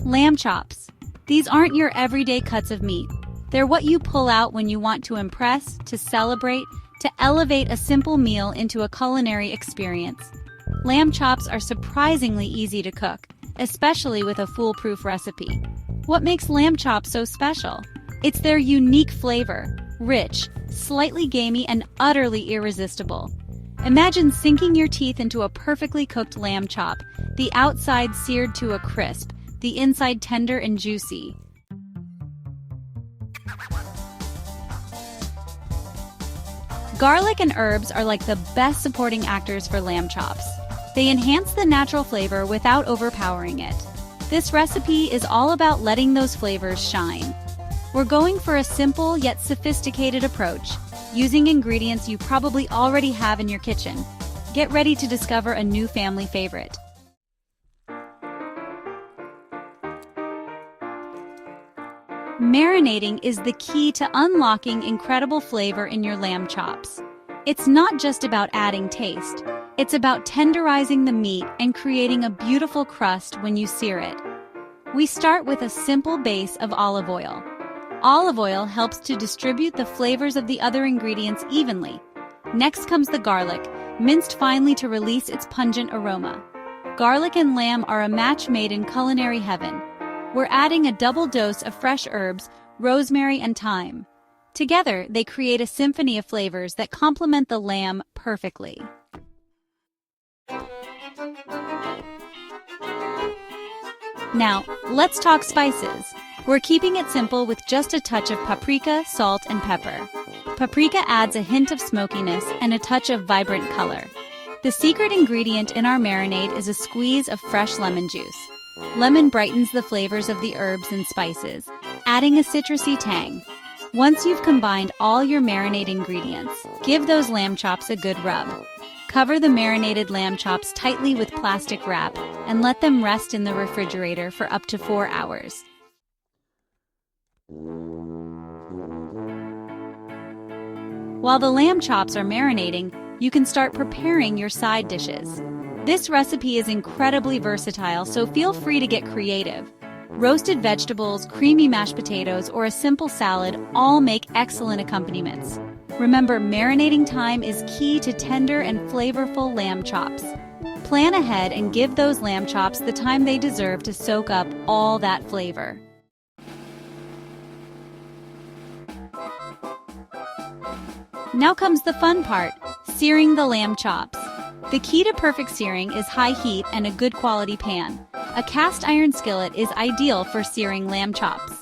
Lamb chops. These aren't your everyday cuts of meat. They're what you pull out when you want to impress, to celebrate, to elevate a simple meal into a culinary experience. Lamb chops are surprisingly easy to cook, especially with a foolproof recipe. What makes lamb chops so special? It's their unique flavor, rich, slightly gamey, and utterly irresistible. Imagine sinking your teeth into a perfectly cooked lamb chop, the outside seared to a crisp, the inside tender and juicy. Garlic and herbs are like the best supporting actors for lamb chops. They enhance the natural flavor without overpowering it. This recipe is all about letting those flavors shine. We're going for a simple yet sophisticated approach, using ingredients you probably already have in your kitchen. Get ready to discover a new family favorite. Marinating is the key to unlocking incredible flavor in your lamb chops. It's not just about adding taste. It's about tenderizing the meat and creating a beautiful crust when you sear it. We start with a simple base of olive oil. Olive oil helps to distribute the flavors of the other ingredients evenly. Next comes the garlic, minced finely to release its pungent aroma. Garlic and lamb are a match made in culinary heaven. We're adding a double dose of fresh herbs, rosemary and thyme. Together, they create a symphony of flavors that complement the lamb perfectly. Now, let's talk spices. We're keeping it simple with just a touch of paprika, salt, and pepper. Paprika adds a hint of smokiness and a touch of vibrant color. The secret ingredient in our marinade is a squeeze of fresh lemon juice. Lemon brightens the flavors of the herbs and spices, adding a citrusy tang. Once you've combined all your marinade ingredients, give those lamb chops a good rub. Cover the marinated lamb chops tightly with plastic wrap and let them rest in the refrigerator for up to 4 hours. While the lamb chops are marinating, you can start preparing your side dishes. This recipe is incredibly versatile, so feel free to get creative. Roasted vegetables, creamy mashed potatoes, or a simple salad all make excellent accompaniments. Remember, marinating time is key to tender and flavorful lamb chops. Plan ahead and give those lamb chops the time they deserve to soak up all that flavor. Now comes the fun part, searing the lamb chops. The key to perfect searing is high heat and a good quality pan. A cast iron skillet is ideal for searing lamb chops.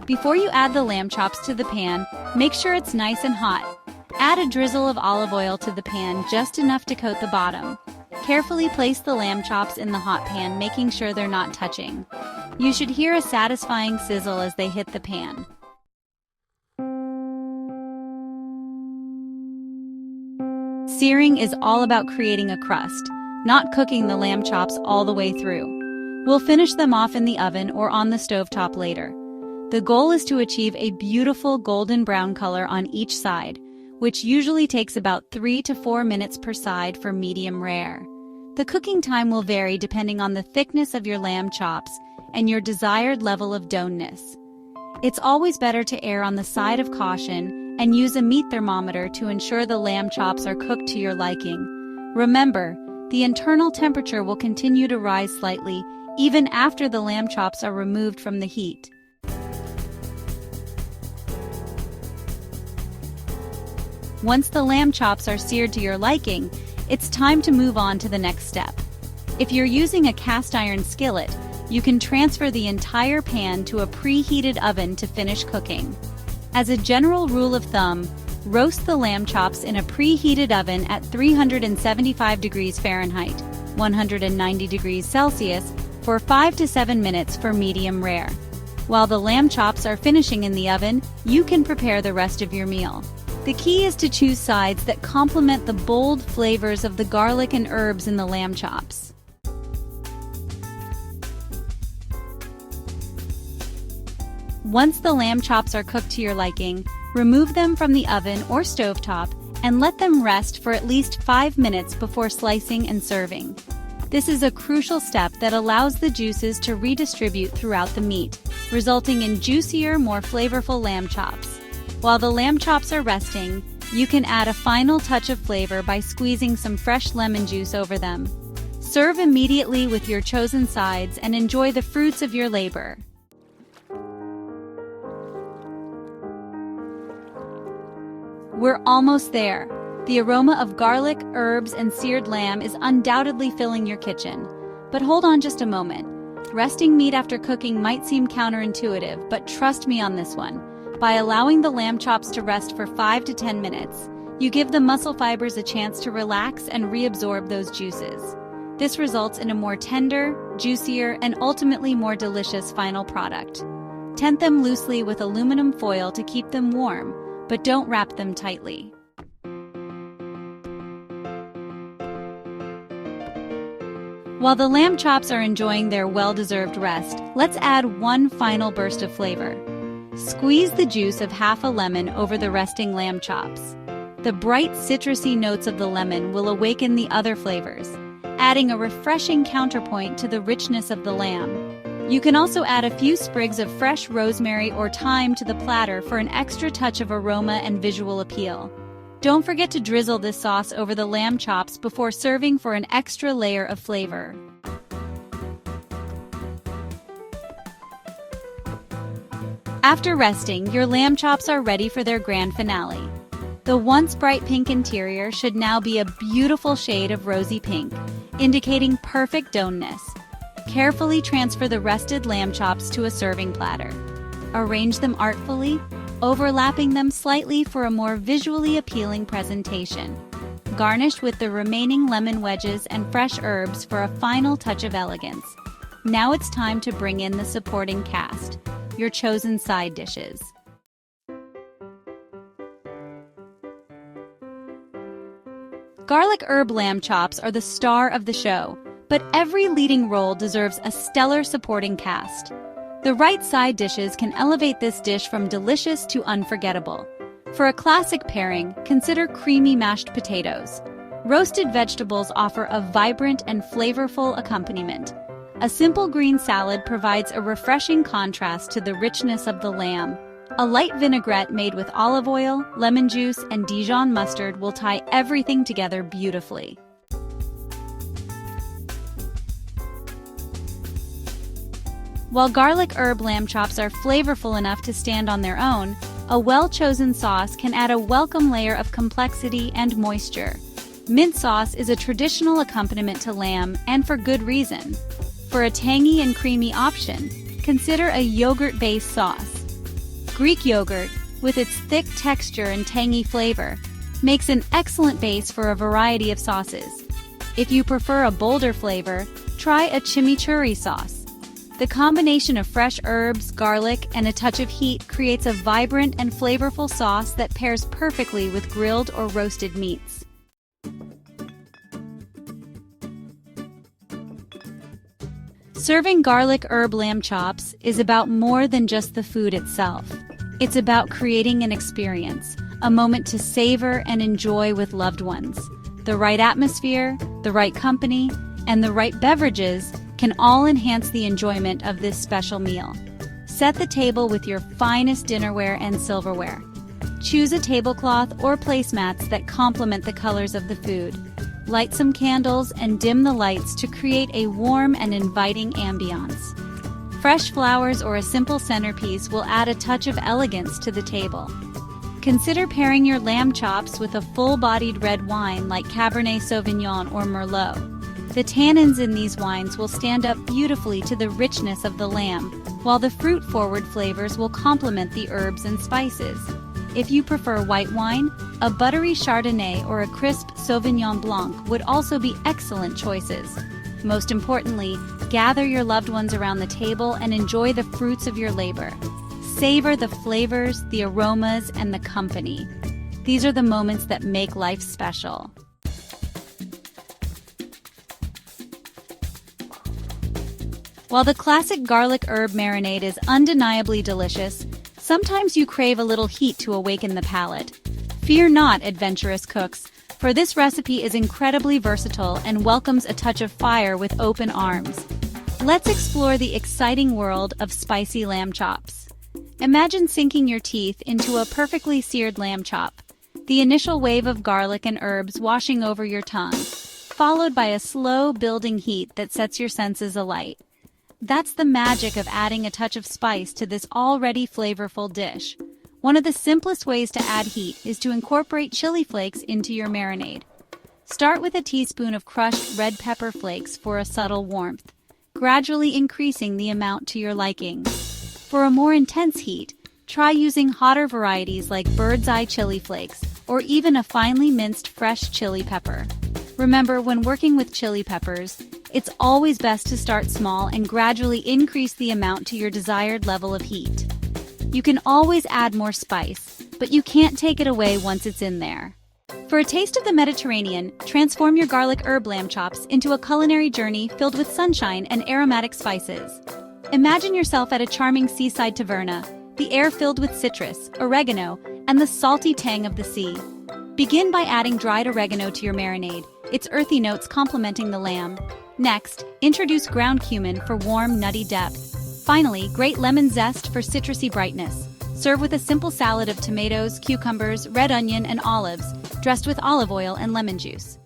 Before you add the lamb chops to the pan, make sure it's nice and hot. Add a drizzle of olive oil to the pan, just enough to coat the bottom. Carefully place the lamb chops in the hot pan, making sure they're not touching. You should hear a satisfying sizzle as they hit the pan. Searing is all about creating a crust, not cooking the lamb chops all the way through. We'll finish them off in the oven or on the stovetop later. The goal is to achieve a beautiful golden brown color on each side, which usually takes about 3 to 4 minutes per side for medium rare. The cooking time will vary depending on the thickness of your lamb chops and your desired level of doneness. It's always better to err on the side of caution and use a meat thermometer to ensure the lamb chops are cooked to your liking. Remember, the internal temperature will continue to rise slightly even after the lamb chops are removed from the heat. Once the lamb chops are seared to your liking, it's time to move on to the next step. If you're using a cast iron skillet, you can transfer the entire pan to a preheated oven to finish cooking. As a general rule of thumb, roast the lamb chops in a preheated oven at 375 degrees Fahrenheit, 190 degrees Celsius, for 5 to 7 minutes for medium rare. While the lamb chops are finishing in the oven, you can prepare the rest of your meal. The key is to choose sides that complement the bold flavors of the garlic and herbs in the lamb chops. Once the lamb chops are cooked to your liking, remove them from the oven or stovetop and let them rest for at least 5 minutes before slicing and serving. This is a crucial step that allows the juices to redistribute throughout the meat, resulting in juicier, more flavorful lamb chops. While the lamb chops are resting, you can add a final touch of flavor by squeezing some fresh lemon juice over them. Serve immediately with your chosen sides and enjoy the fruits of your labor. We're almost there. The aroma of garlic, herbs, and seared lamb is undoubtedly filling your kitchen. But hold on just a moment. Resting meat after cooking might seem counterintuitive, but trust me on this one. By allowing the lamb chops to rest for 5 to 10 minutes, you give the muscle fibers a chance to relax and reabsorb those juices. This results in a more tender, juicier, and ultimately more delicious final product. Tent them loosely with aluminum foil to keep them warm, but don't wrap them tightly. While the lamb chops are enjoying their well-deserved rest, let's add one final burst of flavor. Squeeze the juice of half a lemon over the resting lamb chops. The bright citrusy notes of the lemon will awaken the other flavors, adding a refreshing counterpoint to the richness of the lamb. You can also add a few sprigs of fresh rosemary or thyme to the platter for an extra touch of aroma and visual appeal. Don't forget to drizzle this sauce over the lamb chops before serving for an extra layer of flavor. After resting, your lamb chops are ready for their grand finale. The once bright pink interior should now be a beautiful shade of rosy pink, indicating perfect doneness. Carefully transfer the rested lamb chops to a serving platter. Arrange them artfully, overlapping them slightly for a more visually appealing presentation. Garnish with the remaining lemon wedges and fresh herbs for a final touch of elegance. Now it's time to bring in the supporting cast, your chosen side dishes. Garlic herb lamb chops are the star of the show, but every leading role deserves a stellar supporting cast. The right side dishes can elevate this dish from delicious to unforgettable. For a classic pairing, consider creamy mashed potatoes. Roasted vegetables offer a vibrant and flavorful accompaniment. A simple green salad provides a refreshing contrast to the richness of the lamb. A light vinaigrette made with olive oil, lemon juice, and Dijon mustard will tie everything together beautifully. While garlic herb lamb chops are flavorful enough to stand on their own, a well-chosen sauce can add a welcome layer of complexity and moisture. Mint sauce is a traditional accompaniment to lamb, and for good reason. For a tangy and creamy option, consider a yogurt-based sauce. Greek yogurt, with its thick texture and tangy flavor, makes an excellent base for a variety of sauces. If you prefer a bolder flavor, try a chimichurri sauce. The combination of fresh herbs, garlic, and a touch of heat creates a vibrant and flavorful sauce that pairs perfectly with grilled or roasted meats. Serving garlic herb lamb chops is about more than just the food itself. It's about creating an experience, a moment to savor and enjoy with loved ones. The right atmosphere, the right company, and the right beverages can all enhance the enjoyment of this special meal. Set the table with your finest dinnerware and silverware. Choose a tablecloth or placemats that complement the colors of the food. Light some candles and dim the lights to create a warm and inviting ambiance. Fresh flowers or a simple centerpiece will add a touch of elegance to the table. Consider pairing your lamb chops with a full-bodied red wine like Cabernet Sauvignon or Merlot. The tannins in these wines will stand up beautifully to the richness of the lamb, while the fruit-forward flavors will complement the herbs and spices. If you prefer white wine, a buttery Chardonnay or a crisp Sauvignon Blanc would also be excellent choices. Most importantly, gather your loved ones around the table and enjoy the fruits of your labor. Savor the flavors, the aromas, and the company. These are the moments that make life special. While the classic garlic herb marinade is undeniably delicious, sometimes you crave a little heat to awaken the palate. Fear not, adventurous cooks. for this recipe is incredibly versatile and welcomes a touch of fire with open arms. Let's explore the exciting world of spicy lamb chops. Imagine sinking your teeth into a perfectly seared lamb chop, the initial wave of garlic and herbs washing over your tongue, followed by a slow building heat that sets your senses alight. That's the magic of adding a touch of spice to this already flavorful dish. One of the simplest ways to add heat is to incorporate chili flakes into your marinade. Start with a teaspoon of crushed red pepper flakes for a subtle warmth, gradually increasing the amount to your liking. For a more intense heat, try using hotter varieties like bird's eye chili flakes or even a finely minced fresh chili pepper. Remember, when working with chili peppers, it's always best to start small and gradually increase the amount to your desired level of heat. You can always add more spice, but you can't take it away once it's in there. For a taste of the Mediterranean, transform your garlic herb lamb chops into a culinary journey filled with sunshine and aromatic spices. Imagine yourself at a charming seaside taverna, the air filled with citrus, oregano, and the salty tang of the sea. Begin by adding dried oregano to your marinade, its earthy notes complementing the lamb. Next, introduce ground cumin for warm, nutty depth. Finally, grate lemon zest for citrusy brightness. Serve with a simple salad of tomatoes, cucumbers, red onion, and olives, dressed with olive oil and lemon juice.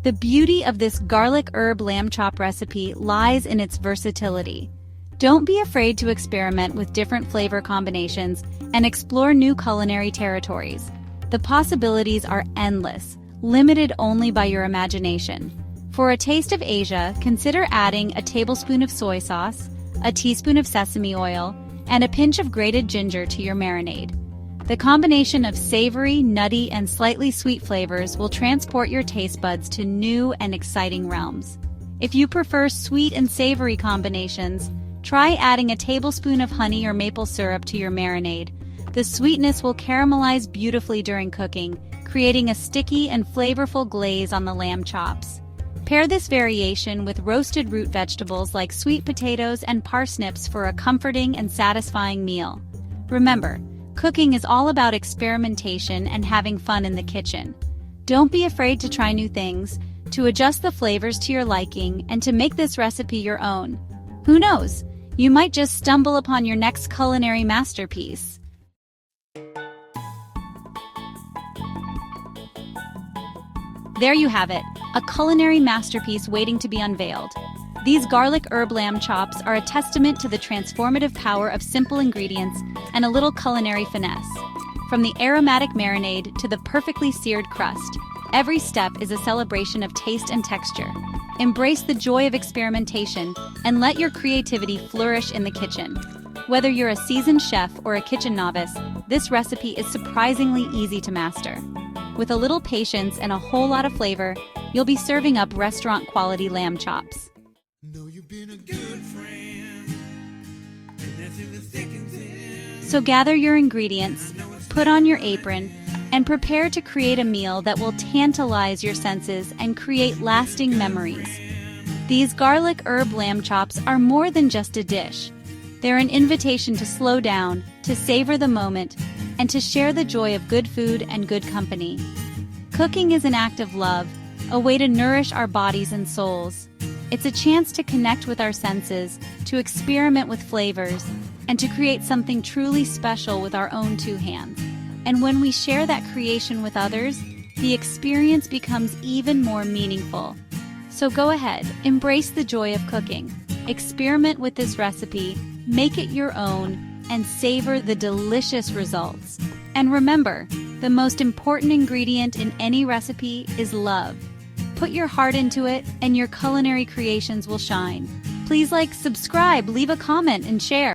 The beauty of this garlic herb lamb chop recipe lies in its versatility. Don't be afraid to experiment with different flavor combinations and explore new culinary territories. The possibilities are endless, limited only by your imagination. For a taste of Asia, consider adding a tablespoon of soy sauce, a teaspoon of sesame oil, and a pinch of grated ginger to your marinade. The combination of savory, nutty, and slightly sweet flavors will transport your taste buds to new and exciting realms. If you prefer sweet and savory combinations, try adding a tablespoon of honey or maple syrup to your marinade. The sweetness will caramelize beautifully during cooking, creating a sticky and flavorful glaze on the lamb chops. Pair this variation with roasted root vegetables like sweet potatoes and parsnips for a comforting and satisfying meal. Remember, cooking is all about experimentation and having fun in the kitchen. Don't be afraid to try new things, to adjust the flavors to your liking, and to make this recipe your own. Who knows? You might just stumble upon your next culinary masterpiece. There you have it, a culinary masterpiece waiting to be unveiled. These garlic herb lamb chops are a testament to the transformative power of simple ingredients and a little culinary finesse. From the aromatic marinade to the perfectly seared crust, every step is a celebration of taste and texture. Embrace the joy of experimentation and let your creativity flourish in the kitchen. Whether you're a seasoned chef or a kitchen novice, this recipe is surprisingly easy to master. With a little patience and a whole lot of flavor, you'll be serving up restaurant-quality lamb chops. So gather your ingredients, put on your apron, and prepare to create a meal that will tantalize your senses and create lasting memories. These garlic herb lamb chops are more than just a dish. They're an invitation to slow down, to savor the moment, and to share the joy of good food and good company. Cooking is an act of love, a way to nourish our bodies and souls. It's a chance to connect with our senses, to experiment with flavors, and to create something truly special with our own two hands. And when we share that creation with others, the experience becomes even more meaningful. So go ahead, embrace the joy of cooking. Experiment with this recipe, make it your own, and savor the delicious results. And remember, the most important ingredient in any recipe is love. Put your heart into it, and your culinary creations will shine. Please like, subscribe, leave a comment, and share.